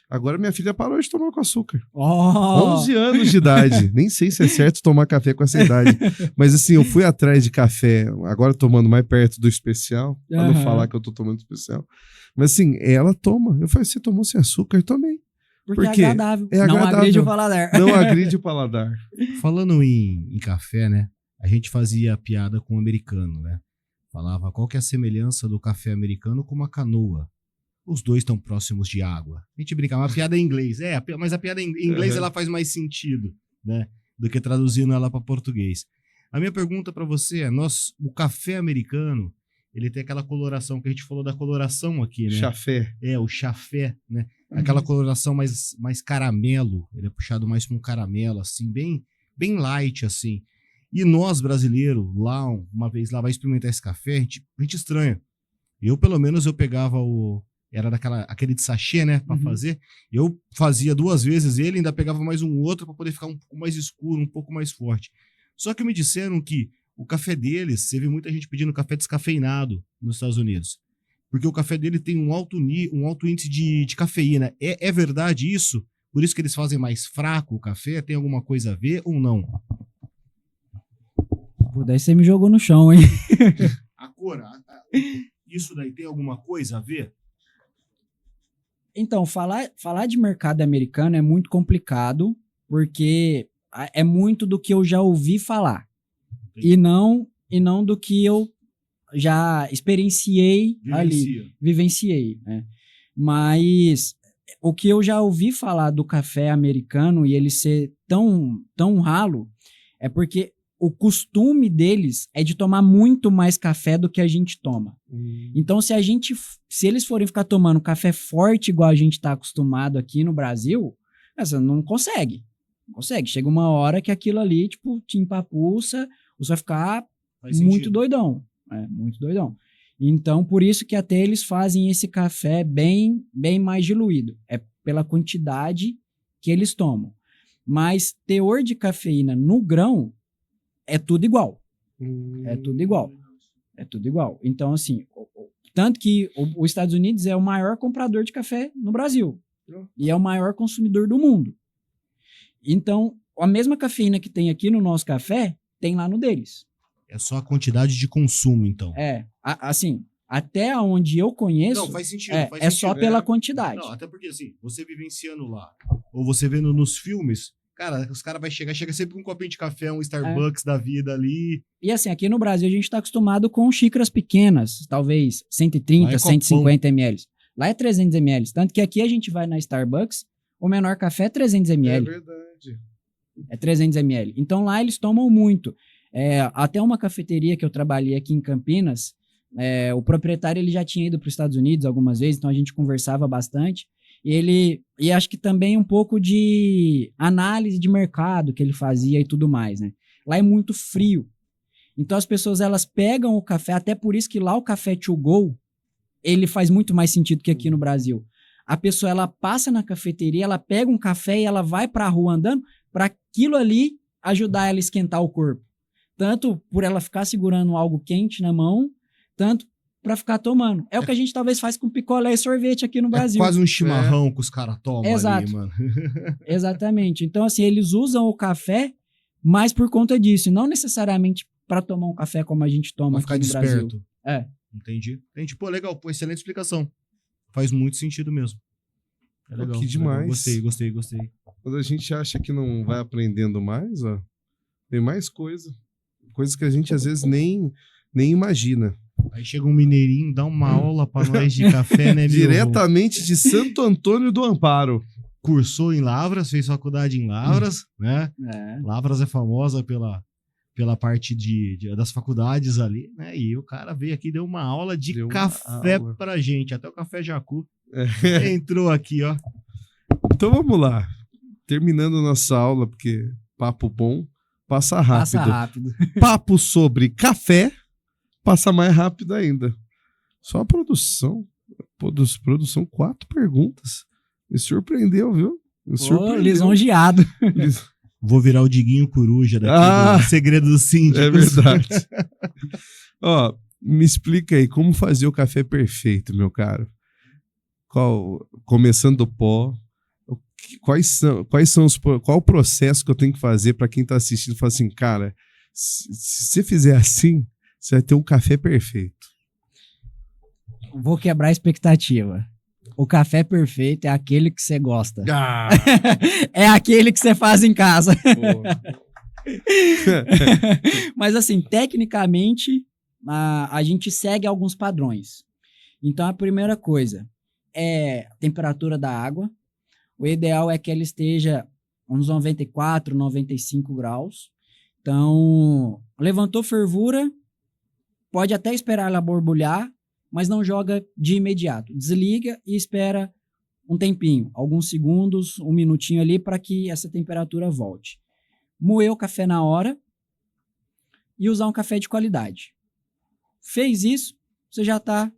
Agora minha filha parou de tomar com açúcar. 11 anos de idade. Nem sei se é certo tomar café com essa idade. Mas assim, eu fui atrás de café, agora tomando mais perto do especial, pra não falar que eu tô tomando especial. Mas assim, ela toma. Eu falei, você tomou sem açúcar? Eu tomei. Porque é agradável. É não agradável. agride o paladar. Não agride o paladar. Falando em café, né? A gente fazia piada com o americano, né? Falava qual que é a semelhança do café americano com uma canoa. Os dois estão próximos de água. A gente brincava, uma piada em inglês. Mas a piada em inglês ela faz mais sentido, né? Do que traduzindo ela para português. A minha pergunta para você é, o café americano, ele tem aquela coloração que a gente falou da coloração aqui, né? Chafé. O chafé, né? Aquela coloração mais caramelo. Ele é puxado mais para um caramelo, assim, bem light, assim. E nós, brasileiros, uma vez lá, vai experimentar esse café, a gente estranha. Eu, pelo menos, eu pegava era aquele de sachê, né, pra fazer. Eu fazia 2 vezes ele, ainda pegava mais um outro pra poder ficar um pouco mais escuro, um pouco mais forte. Só que me disseram que o café deles, você vê muita gente pedindo café descafeinado nos Estados Unidos. Porque o café dele tem um alto índice de cafeína. É verdade isso? Por isso que eles fazem mais fraco o café? Tem alguma coisa a ver ou não? Pô, daí você me jogou no chão, hein? A cor, isso daí tem alguma coisa a ver? Então, falar de mercado americano é muito complicado, porque é muito do que eu já ouvi falar. E não do que eu já experienciei ali, vivenciei, né? Mas o que eu já ouvi falar do café americano e ele ser tão ralo é porque o costume deles é de tomar muito mais café do que a gente toma. Então, se eles forem ficar tomando café forte igual a gente está acostumado aqui no Brasil, você não consegue. Não consegue. Chega uma hora que aquilo ali, tipo, te empapuça, você vai ficar muito doidão. Muito doidão. Então, por isso que até eles fazem esse café bem mais diluído. É pela quantidade que eles tomam. Mas teor de cafeína no grão é tudo igual. É tudo igual. É tudo igual. Então, assim, tanto que os Estados Unidos é o maior comprador de café no Brasil. E é o maior consumidor do mundo. Então, a mesma cafeína que tem aqui no nosso café, tem lá no deles. É só a quantidade de consumo, então. Assim, até onde eu conheço, não, faz sentido, é só pela quantidade. Não, até porque, assim, você vivenciando lá, ou você vendo nos filmes, cara, os caras vai chega sempre com um copinho de café, um Starbucks da vida ali. E assim, aqui no Brasil a gente tá acostumado com xícaras pequenas, talvez 130, 150 ml. Lá é 300 ml. Tanto que aqui a gente vai na Starbucks, o menor café é 300 ml. É verdade. É 300 ml. Então lá eles tomam muito. Até uma cafeteria que eu trabalhei aqui em Campinas, o proprietário ele já tinha ido para os Estados Unidos algumas vezes, então a gente conversava bastante. E acho que também um pouco de análise de mercado que ele fazia e tudo mais, né? Lá é muito frio. Então as pessoas elas pegam o café, até por isso que lá o café to go, ele faz muito mais sentido que aqui no Brasil. A pessoa ela passa na cafeteria, ela pega um café e ela vai para a rua andando para aquilo ali ajudar ela a esquentar o corpo. Tanto por ela ficar segurando algo quente na mão, tanto para ficar tomando. É o que a gente talvez faz com picolé e sorvete aqui no Brasil. É quase um chimarrão que os caras tomam ali, mano. Exatamente. Então, assim, eles usam o café mais por conta disso, não necessariamente para tomar um café como a gente toma aqui no Brasil. Entendi. Pô, legal. Pô, excelente explicação. Faz muito sentido mesmo. É legal. Que demais. Legal. Gostei. Quando a gente acha que não vai aprendendo mais, ó, tem mais coisa. Coisas que a gente às vezes nem imagina. Aí chega um mineirinho, dá uma aula pra nós de café, né, diretamente de Santo Antônio do Amparo. Cursou em Lavras, fez faculdade em Lavras, né? Lavras é famosa pela parte das faculdades ali, né? E o cara veio aqui e deu uma aula de café pra gente. Até o Café Jacu entrou aqui, ó. Então vamos lá. Terminando nossa aula, porque papo bom passa rápido. Papo sobre café passa mais rápido ainda. Só a produção. Produção, 4 perguntas. Me surpreendeu, viu? Lisonjeado. Vou virar o Diguinho Coruja daqui do Segredo do Síndico. É verdade. Ó, me explica aí, como fazer o café perfeito, meu caro? Começando do pó, qual o processo que eu tenho que fazer para quem tá assistindo? Fala assim, cara, se você fizer assim, você vai ter um café perfeito. Vou quebrar a expectativa. O café perfeito é aquele que você gosta. É aquele que você faz em casa. Mas assim, tecnicamente, a gente segue alguns padrões. Então, a primeira coisa é a temperatura da água. O ideal é que ela esteja uns 94, 95 graus. Então, levantou fervura, pode até esperar ela borbulhar, mas não joga de imediato. Desliga e espera um tempinho, alguns segundos, um minutinho ali para que essa temperatura volte. Moer o café na hora e usar um café de qualidade. Fez isso, você já está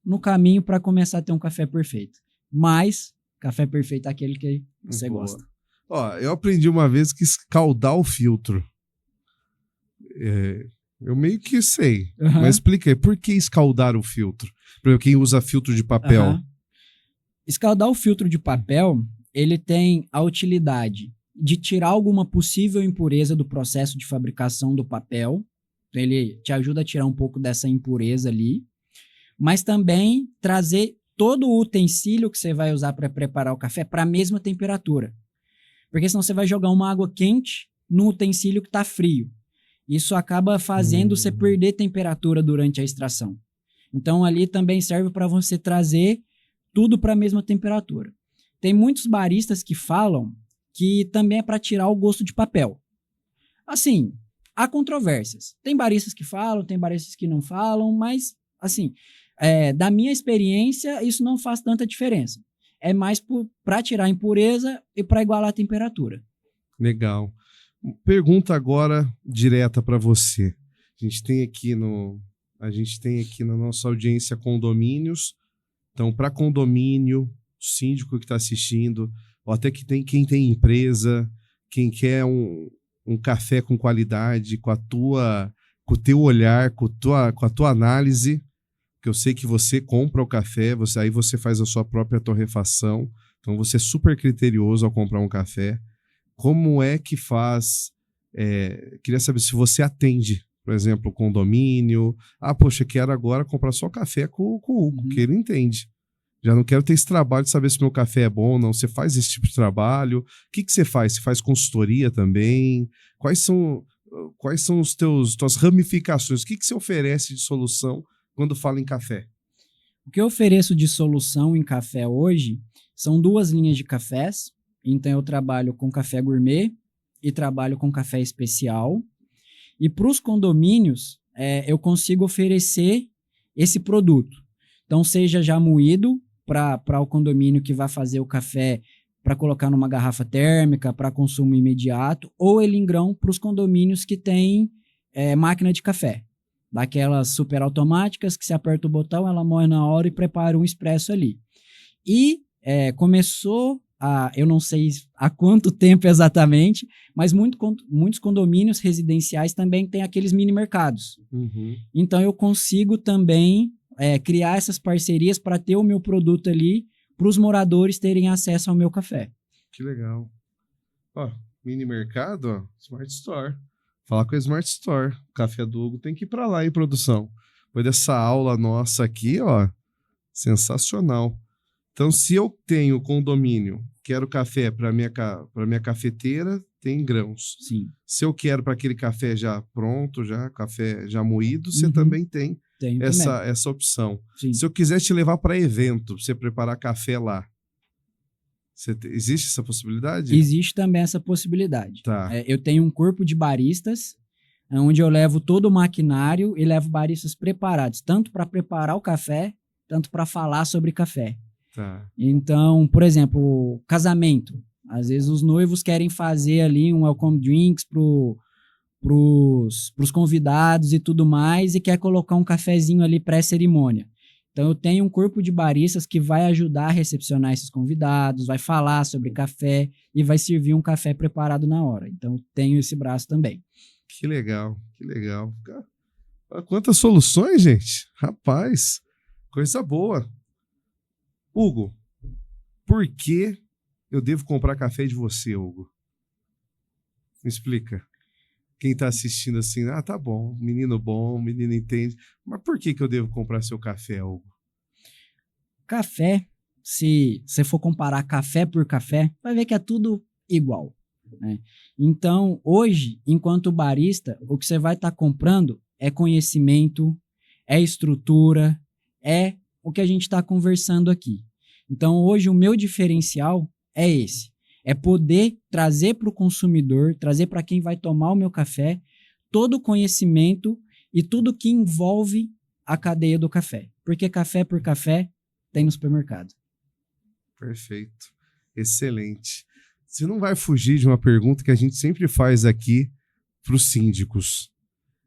no caminho para começar a ter um café perfeito. Mas café perfeito é aquele que você gosta. Ó, eu aprendi uma vez que escaldar o filtro. Eu meio que sei, mas explica aí, por que escaldar o filtro? Para quem usa filtro de papel. Escaldar o filtro de papel ele tem a utilidade de tirar alguma possível impureza do processo de fabricação do papel. Então, ele te ajuda a tirar um pouco dessa impureza ali, mas também trazer todo o utensílio que você vai usar para preparar o café para a mesma temperatura. Porque senão você vai jogar uma água quente no utensílio que está frio. Isso acaba fazendo você perder temperatura durante a extração. Então, ali também serve para você trazer tudo para a mesma temperatura. Tem muitos baristas que falam que também é para tirar o gosto de papel. Assim, há controvérsias. Tem baristas que falam, tem baristas que não falam, mas, assim, da minha experiência, isso não faz tanta diferença. É mais para tirar a impureza e para igualar a temperatura. Legal. Pergunta agora direta para você. A gente tem aqui na nossa audiência condomínios. Então, para condomínio, o síndico que está assistindo, ou até quem tem empresa, quem quer um café com qualidade, com o teu olhar, com a tua análise, que eu sei que você compra o café, aí você faz a sua própria torrefação, então você é super criterioso ao comprar um café. Como é que faz? Queria saber se você atende, por exemplo, o condomínio. Poxa, quero agora comprar só café com o Hugo, que ele entende. Já não quero ter esse trabalho de saber se meu café é bom ou não. Você faz esse tipo de trabalho? O que você faz? Você faz consultoria também? Quais são tuas ramificações? O que você oferece de solução quando fala em café? O que eu ofereço de solução em café hoje são 2 linhas de cafés. Então, eu trabalho com café gourmet e trabalho com café especial. E para os condomínios, eu consigo oferecer esse produto. Então, seja já moído para o condomínio que vai fazer o café para colocar numa garrafa térmica, para consumo imediato, ou ele em grão para os condomínios que têm máquina de café. Daquelas super automáticas que você aperta o botão, ela moe na hora e prepara um expresso ali. E começou eu não sei há quanto tempo exatamente, mas muitos condomínios residenciais também têm aqueles mini mercados. Uhum. Então eu consigo também criar essas parcerias para ter o meu produto ali, para os moradores terem acesso ao meu café. Que legal. Mini mercado, Smart Store. Falar com a Smart Store. O café do Hugo tem que ir para lá, em produção. Depois dessa aula nossa aqui, sensacional. Então, se eu tenho condomínio, quero café para minha cafeteira, tem grãos. Sim. Se eu quero para aquele café já pronto, café já moído, você também tem essa opção. Sim. Se eu quiser te levar para evento, você preparar café lá, existe essa possibilidade? Existe também essa possibilidade. Tá. Eu tenho um corpo de baristas, onde eu levo todo o maquinário e levo baristas preparados, tanto para preparar o café, tanto para falar sobre café. Tá. Então, por exemplo, casamento. Às vezes os noivos querem fazer ali um welcome drinks pros convidados e tudo mais e quer colocar um cafezinho ali pré-cerimônia. Então eu tenho um corpo de baristas que vai ajudar a recepcionar esses convidados, vai falar sobre café e vai servir um café preparado na hora. Então eu tenho esse braço também. Que legal, que legal. Quantas soluções, gente. Rapaz, coisa boa. Hugo, por que eu devo comprar café de você, Hugo? Me explica. Quem está assistindo assim, tá bom, menino entende. Mas por que eu devo comprar seu café, Hugo? Café, se você for comparar café por café, vai ver que é tudo igual, né? Então, hoje, enquanto barista, o que você vai estar comprando é conhecimento, é estrutura, é o que a gente está conversando aqui. Então, hoje, o meu diferencial é esse. É poder trazer para o consumidor, trazer para quem vai tomar o meu café, todo o conhecimento e tudo que envolve a cadeia do café. Porque café por café tem no supermercado. Perfeito. Excelente. Você não vai fugir de uma pergunta que a gente sempre faz aqui para os síndicos.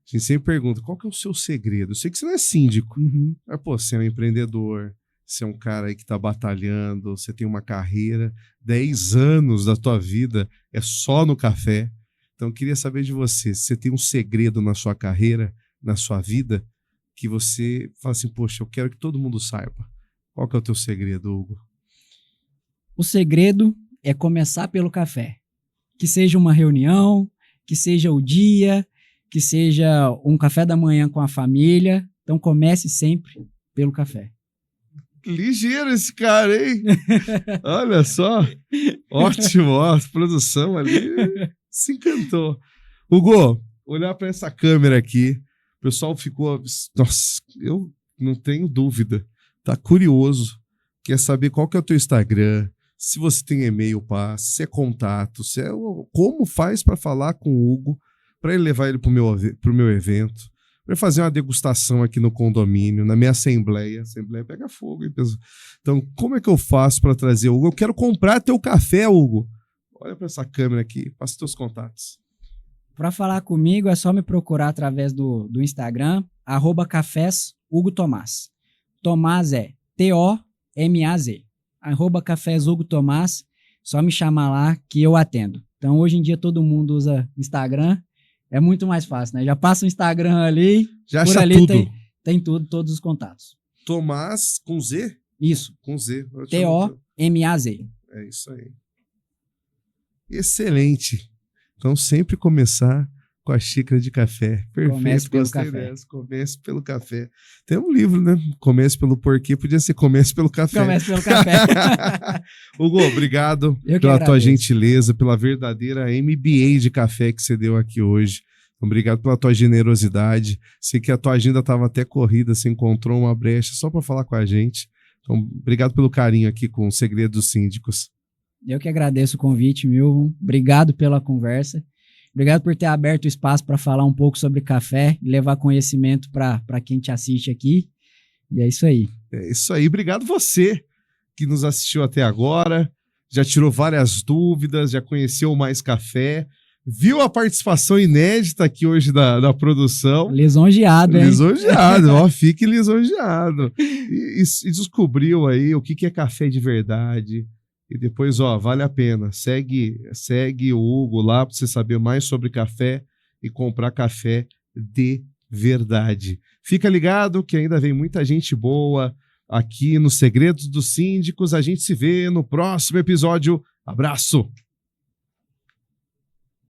A gente sempre pergunta, qual que é o seu segredo? Eu sei que você não é síndico, mas, você é um empreendedor, você é um cara aí que está batalhando, você tem uma carreira, 10 anos da tua vida é só no café. Então, eu queria saber de você, se você tem um segredo na sua carreira, na sua vida, que você fala assim, poxa, eu quero que todo mundo saiba. Qual que é o teu segredo, Hugo? O segredo é começar pelo café. Que seja uma reunião, que seja o dia, que seja um café da manhã com a família. Então comece sempre pelo café. Ligeiro esse cara, hein? Olha só. Ótimo, ó, a produção ali se encantou. Hugo, olhar para essa câmera aqui, o pessoal ficou... Nossa, eu não tenho dúvida. Tá curioso. Quer saber qual que é o teu Instagram, se você tem e-mail, se é contato, como faz para falar com o Hugo, para ele levar ele pro meu evento, para fazer uma degustação aqui no condomínio, na minha assembleia. A assembleia pega fogo, hein, pessoal? Então, como é que eu faço para trazer o Hugo? Eu quero comprar teu café, Hugo. Olha para essa câmera aqui, passa teus contatos. Para falar comigo, é só me procurar através do Instagram, @cafés Hugo Tomás. Tomás é T-O-M-A-Z. @cafés Hugo Tomás. Só me chamar lá que eu atendo. Então, hoje em dia, todo mundo usa Instagram. É muito mais fácil, né? Já passa o Instagram ali. Já por acha ali tudo. Tem tudo, todos os contatos. Tomás com Z? Isso. Com Z. T-O-M-A-Z. É isso aí. Excelente. Então, sempre começar com a xícara de café. Perfeito. Comece pelo Gostei café. dessa. Comece pelo café. Tem um livro, né? Comece pelo porquê. Podia ser Comece pelo café. Comece pelo café. Hugo, obrigado Eu que pela tua agradeço. gentileza, pela verdadeira MBA de café que você deu aqui hoje. Obrigado pela tua generosidade. Sei que a tua agenda estava até corrida, você encontrou uma brecha só para falar com a gente. Então, obrigado pelo carinho aqui com o Segredo dos Síndicos. Eu que agradeço o convite, Milton. Obrigado pela conversa. Obrigado por ter aberto o espaço para falar um pouco sobre café e levar conhecimento para quem te assiste aqui. E é isso aí. É isso aí. Obrigado você que nos assistiu até agora, já tirou várias dúvidas, já conheceu mais café, viu a participação inédita aqui hoje da produção. Lisonjeado, hein? Lisonjeado, ó, fique lisonjeado. E descobriu aí o que é café de verdade. E depois, ó, vale a pena. Segue o Hugo lá para você saber mais sobre café e comprar café de verdade. Fica ligado que ainda vem muita gente boa aqui no Segredos dos Síndicos. A gente se vê no próximo episódio. Abraço!